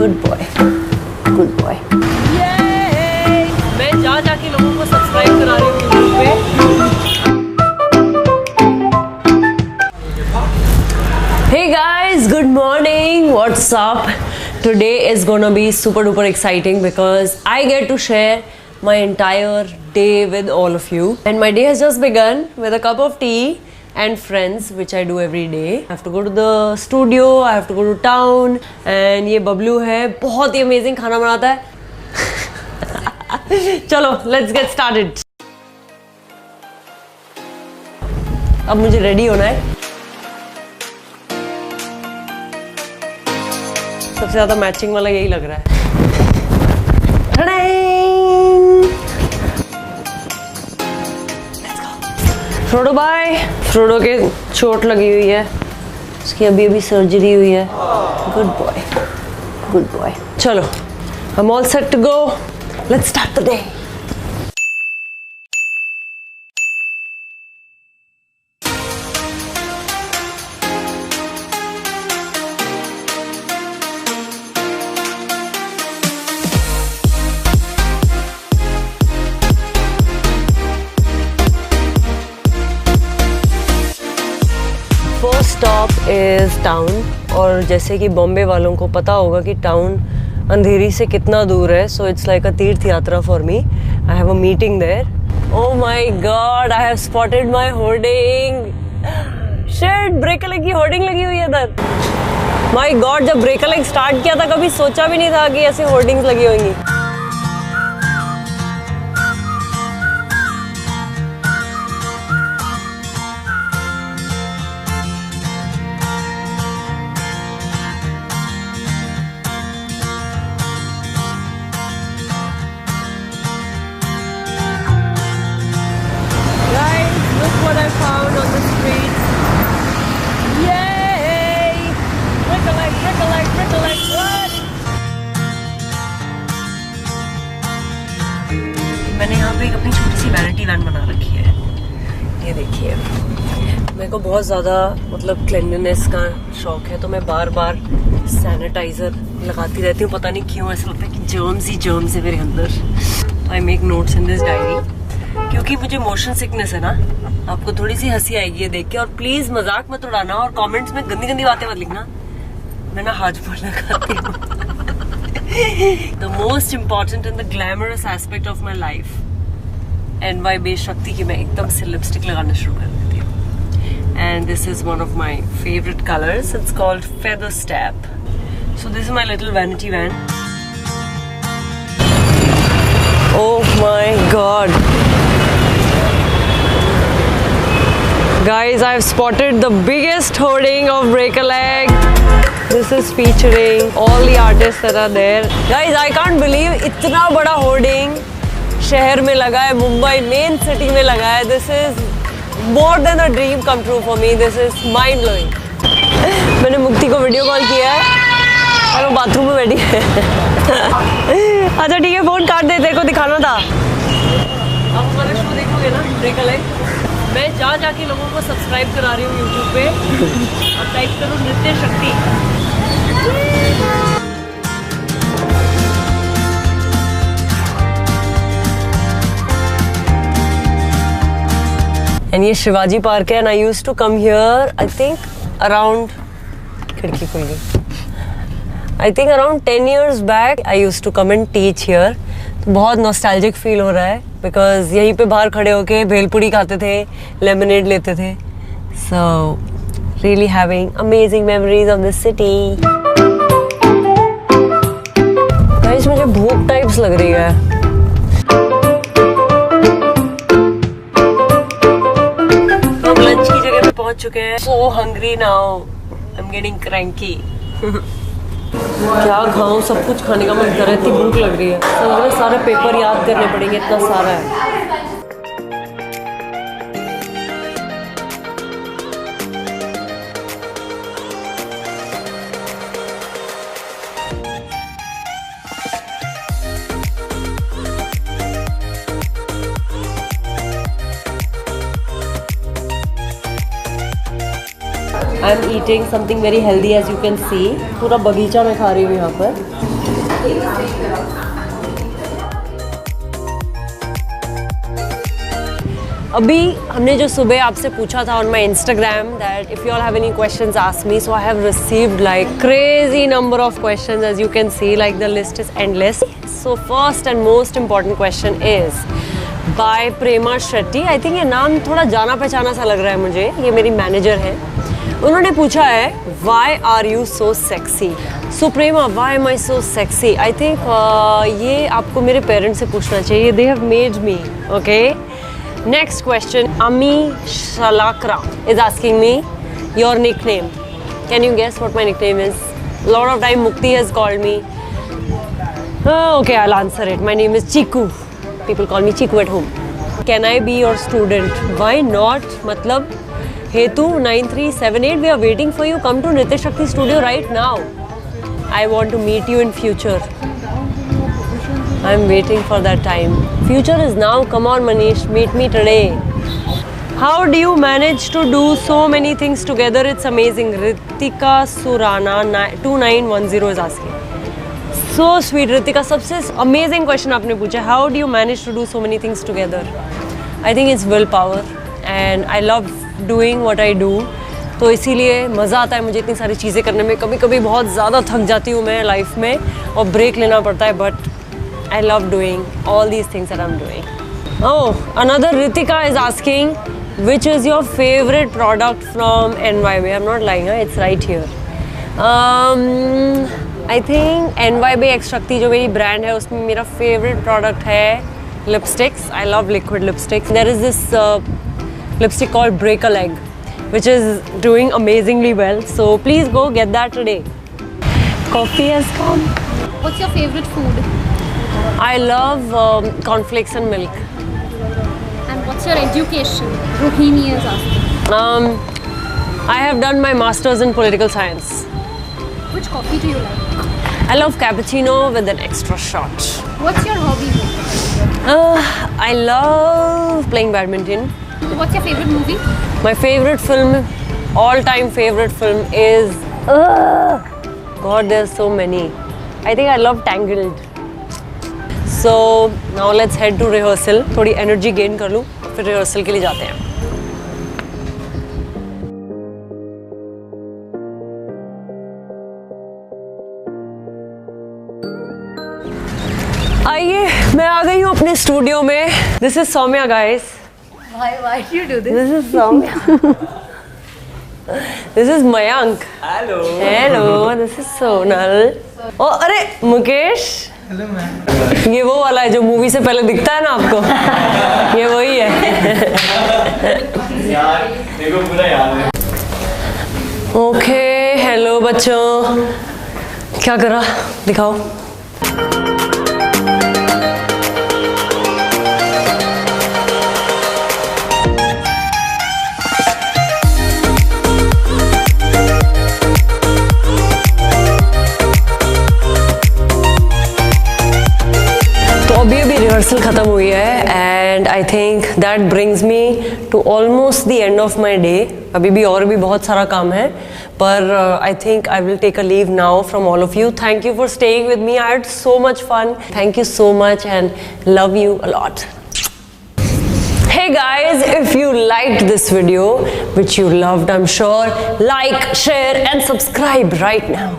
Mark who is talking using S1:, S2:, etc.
S1: Good boy, good boy. मैं जाके लोगों को सब्सक्राइब करा रही हूँ यूट्यूब पे। Hey guys, good morning. What's up? Today is gonna be super duper exciting because I get to share my entire day with all of you. And my day has just begun with a cup of tea and friends, which I do every day. I have to go to the studio, I have to go to town. And ये बबलू है, बहुत ही amazing खाना बनाता है। चलो, let's get started. अब मुझे ready होना है। सबसे ज्यादा मैचिंग वाला यही लग रहा है। Frodo bye. फ्रोडो के चोट लगी हुई है, उसकी अभी अभी सर्जरी हुई है। Good boy, good boy. चलो, I am all set to go. Let's start the day. First stop is town. और जैसे कि बॉम्बे वालों को पता होगा कि टाउन अंधेरी से कितना दूर है, so it's like a tirth yatra for me. I have a meeting there. Oh my God, I have spotted my hoarding. Shit, ब्रेकलेग की होर्डिंग लगी हुई है इधर। माय गॉड, जब ब्रेकलेग स्टार्ट किया था कभी सोचा भी नहीं था कि ऐसी होर्डिंग्स लगी होंगी। What I found on the streets. Yay! Recollect, recollect, recollect. What? मैंने यहाँ पे एक अपनी छोटी सी वैनिटी वैन बना रखी है। ये देखिए, मेरे को बहुत ज़्यादा मतलब क्लीनलीनेस का शौक है, तो मैं बार बार सैनिटाइजर लगाती रहती हूँ। पता नहीं क्यों ऐसा लगता है कि जर्म्स ही जर्म्स है मेरे अंदर। तो I make notes in this diary, क्योंकि मुझे मोशन सिकनेस है ना। आपको थोड़ी सी हंसी आएगी ये देख के, और प्लीज मजाक मत उड़ाना और कमेंट्स में गंदी गंदी बातें मत लिखना। मैं ना हाथ पर लगाती हूँ। The most important and the glamorous aspect of my life NY based शक्ति की मैं एकदम से लिपस्टिक लगाना शुरू कर देती हूँ। And this is one of my favourite colours. It's called feather step. So this is my little vanity van. Oh my god. Guys, I've spotted the biggest hoarding of Break a Leg. This is featuring all the artists that are there. Guys, I can't believe इतना बड़ा hoarding शहर में लगा है, Mumbai main city में लगा है। This is more than a dream come true for me. This is mind blowing. मैंने मुक्ति को वीडियो कॉल किया है और वो बाथरूम में बैठी है। अच्छा ठीक है, फोन काट दे, तेरे को दिखाना था। आप हमारा शो देखोगे ना, ब्रेक अ लेग। मैं जाके लोगों को सब्सक्राइब करा रही हूँ यूट्यूब पे। और टाइप करो नृत्य शक्ति। एंड ये शिवाजी पार्क है। And I used to come here I think around, खिड़की खुल गई, I think around 10 years back I used to come and teach here. तो बहुत नॉस्टैल्जिक फील हो रहा है बिकॉज यहीं पे बाहर खड़े होके भेलपुरी खाते थे, लेमनेड लेते थे। So really having amazing memories of this city. Guys, मुझे भूख टाइप्स लग रही है। हम लंच की जगह पे पहुंच चुके हैं। So hungry now. I'm getting cranky. क्या खाऊं, सब कुछ खाने का मन कर रहा है, इतनी भूख लग रही है। तो सारे पेपर याद करने पड़ेंगे, इतना सारा है। I am eating something very healthy as you can see. पूरा बगीचा मैं खा रही हूँ यहाँ पर। अभी हमने जो सुबह आपसे पूछा था on my Instagram that if you all have any questions ask me, so I have received like crazy number of questions as you can see, like the list is endless. So first and most important question is by Prema Shetty. I think ये नाम थोड़ा जाना पहचाना सा लग रहा है मुझे, ये मेरी मैनेजर है. उन्होंने पूछा है why are you so sexy. So Prema, why am I so sexy? I think ये आपको मेरे पेरेंट्स से पूछना चाहिए. They have made me. Okay. Next question, Ami Shalakra is asking me your nickname. Can you guess what my nickname is? A lot of time Mukti has called me. Okay, I'll answer it. My name is Chiku. People call me Chiku at home. Can I be your student? Why not? मतलब Hetu 9378, we are waiting for you. Come to Nritya Shakti studio right now. I want to meet you in future. I'm waiting for that time. Future is now. Come on, Manish, meet me today. How do you manage to do so many things together? It's amazing. Ritika Surana 2910 is asking. So sweet, Ritika. सबसे amazing question आपने पूछा. How do you manage to do so many things together? I think it's willpower, and I love doing what I do. तो इसीलिए मज़ा आता है मुझे इतनी सारी चीज़ें करने में. कभी कभी बहुत ज़्यादा थक जाती हूँ मैं लाइफ में और ब्रेक लेना पड़ता है, but I love doing all these things that I'm doing. Oh, another Ritika is asking, which is your favorite product from NYB? I'm not lying, it's right here. I think NYB X Shakti जो मेरी brand है उसमें मेरा favorite product है lipsticks. I love liquid lipsticks. There is this lipstick called Break a Leg, which is doing amazingly well. So please go get that today. Coffee has come.
S2: What's your favorite food?
S1: I love cornflakes and milk.
S2: And what's your education? Rohini is asking.
S1: I have done my master's in political science.
S2: Which coffee do you like?
S1: I love cappuccino with an extra shot.
S2: What's your hobby?
S1: I love playing badminton.
S2: What's your favorite movie?
S1: My favorite film, all-time favorite film is... God, there's so many. I think I love Tangled. So now let's head to rehearsal. थोड़ी energy gain कर लूँ, फिर rehearsal के लिए जाते हैं. आइए, मैं आ गई हूँ अपने स्टूडियो में. This is Soumya, guys.
S2: Why do you do this?
S1: This is Soumya. This is Mayank. Hello. This is Sonal. Oh, अरे मुकेश.
S3: Hello ma'am.
S1: ये वो वाला है जो मूवी से पहले दिखता है ना आपको. ये वही है.
S3: यार देखो पूरा याद है.
S1: ओके, हेलो बच्चों. क्या करा, दिखाओ. अभी रिहर्सल ख़त्म हुई है and I think that brings me to almost the end of my day. अभी भी और भी बहुत सारा काम है, पर I think I will take a leave now from all of you. Thank you for staying with me. I had so much fun. Thank you so much and love you a lot. Hey guys, if you liked this video, which you loved I'm sure, like, share and subscribe right now.